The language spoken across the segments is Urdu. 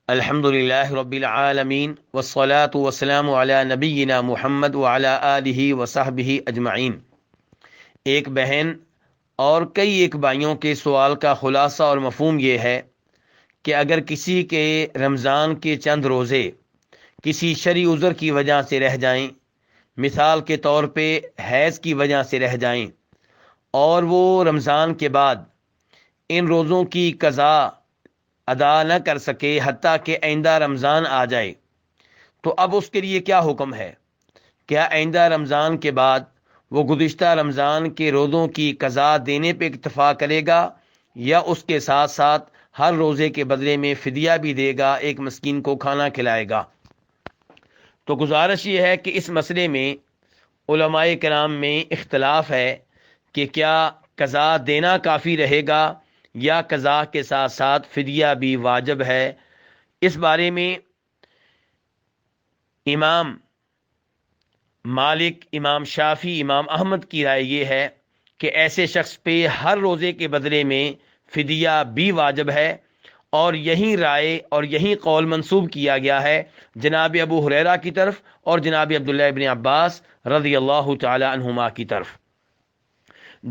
الحمد للہ رب العالمین والصلاة والسلام علی نبینا محمد وعلی آلہ وصحبہ اجمعین۔ ایک بہن اور کئی ایک بھائیوں کے سوال کا خلاصہ اور مفہوم یہ ہے کہ اگر کسی کے رمضان کے چند روزے کسی شرعی عذر کی وجہ سے رہ جائیں، مثال کے طور پہ حیض کی وجہ سے رہ جائیں، اور وہ رمضان کے بعد ان روزوں کی قضا ادا نہ کر سکے حتیٰ کہ آئندہ رمضان آ جائے، تو اب اس کے لیے کیا حکم ہے؟ کیا آئندہ رمضان کے بعد وہ گزشتہ رمضان کے روزوں کی قضا دینے پہ اکتفا کرے گا، یا اس کے ساتھ ساتھ ہر روزے کے بدلے میں فدیہ بھی دے گا، ایک مسکین کو کھانا کھلائے گا؟ تو گزارش یہ ہے کہ اس مسئلے میں علماء کرام میں اختلاف ہے کہ کیا قضا دینا کافی رہے گا یا قضا کے ساتھ ساتھ فدیہ بھی واجب ہے۔ اس بارے میں امام مالک، امام شافی، امام احمد کی رائے یہ ہے کہ ایسے شخص پہ ہر روزے کے بدلے میں فدیہ بھی واجب ہے، اور یہی رائے اور یہی قول منسوب کیا گیا ہے جناب ابو ہریرہ کی طرف اور جناب عبداللہ ابن عباس رضی اللہ تعالی عنہما کی طرف۔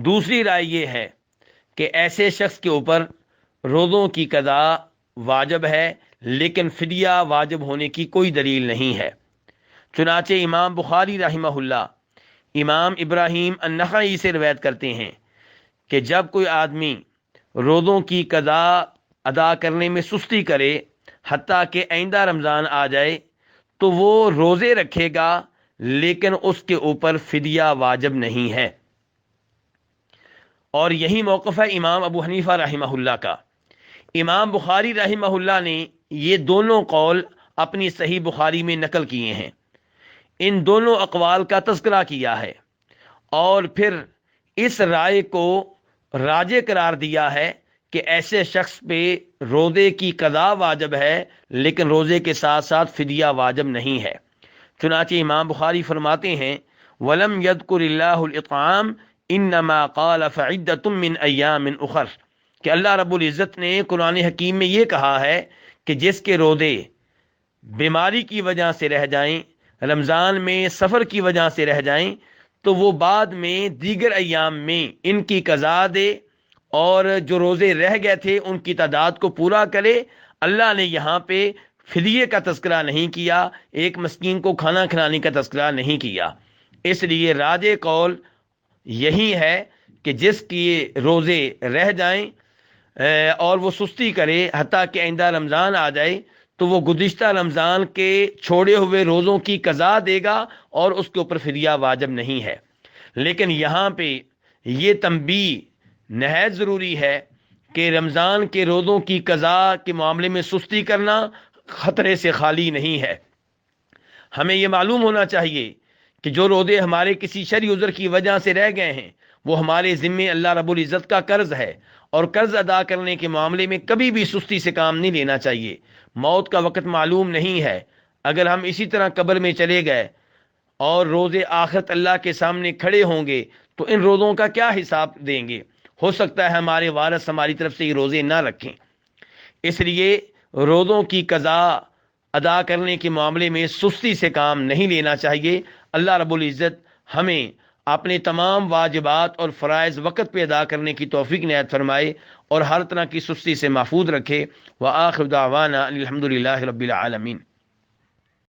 دوسری رائے یہ ہے کہ ایسے شخص کے اوپر روزوں کی قضا واجب ہے، لیکن فدیہ واجب ہونے کی کوئی دلیل نہیں ہے۔ چنانچہ امام بخاری رحمہ اللہ امام ابراہیم النخعی سے روایت کرتے ہیں کہ جب کوئی آدمی روزوں کی قضا ادا کرنے میں سستی کرے حتیٰ کہ آئندہ رمضان آ جائے تو وہ روزے رکھے گا، لیکن اس کے اوپر فدیہ واجب نہیں ہے۔ اور یہی موقف ہے امام ابو حنیفہ رحمہ اللہ کا۔ امام بخاری رحمہ اللہ نے یہ دونوں قول اپنی صحیح بخاری میں نقل کیے ہیں، ان دونوں اقوال کا تذکرہ کیا ہے، اور پھر اس رائے کو راجح قرار دیا ہے کہ ایسے شخص پہ روزے کی قضا واجب ہے، لیکن روزے کے ساتھ ساتھ فدیہ واجب نہیں ہے۔ چنانچہ امام بخاری فرماتے ہیں وَلَمْ يَذْكُرِ اللَّهُ الْإِطْعَامَ إِنَّمَا قَالَ فَعِدَّةٌ مِّنْ أَيَّامٍ أُخَرَ، کہ اللہ رب العزت نے قرآن حکیم میں یہ کہا ہے کہ جس کے روزے بیماری کی وجہ سے رہ جائیں، رمضان میں سفر کی وجہ سے رہ جائیں، تو وہ بعد میں دیگر ایام میں ان کی قضا دے، اور جو روزے رہ گئے تھے ان کی تعداد کو پورا کرے۔ اللہ نے یہاں پہ فدیے کا تذکرہ نہیں کیا، ایک مسکین کو کھانا کھلانے کا تذکرہ نہیں کیا۔ اس لیے راجح قول یہی ہے کہ جس کی روزے رہ جائیں اور وہ سستی کرے حتیٰ کہ آئندہ رمضان آ جائے، تو وہ گزشتہ رمضان کے چھوڑے ہوئے روزوں کی قضا دے گا اور اس کے اوپر فدیہ واجب نہیں ہے۔ لیکن یہاں پہ یہ تنبیہ نہایت ضروری ہے کہ رمضان کے روزوں کی قضا کے معاملے میں سستی کرنا خطرے سے خالی نہیں ہے۔ ہمیں یہ معلوم ہونا چاہیے کہ جو روزے ہمارے کسی شرعی عذر کی وجہ سے رہ گئے ہیں وہ ہمارے ذمے اللہ رب العزت کا قرض ہے، اور قرض ادا کرنے کے معاملے میں کبھی بھی سستی سے کام نہیں لینا چاہیے۔ موت کا وقت معلوم نہیں ہے، اگر ہم اسی طرح قبر میں چلے گئے اور روزے آخرت اللہ کے سامنے کھڑے ہوں گے تو ان روزوں کا کیا حساب دیں گے؟ ہو سکتا ہے ہمارے وارث ہماری طرف سے یہ روزے نہ رکھیں۔ اس لیے روزوں کی قضا ادا کرنے کے معاملے میں سستی سے کام نہیں لینا چاہیے۔ اللہ رب العزت ہمیں اپنے تمام واجبات اور فرائض وقت پہ ادا کرنے کی توفیق عنایت فرمائے اور ہر طرح کی سستی سے محفوظ رکھے۔ وآخر دعوانا الحمد للہ رب العالمین۔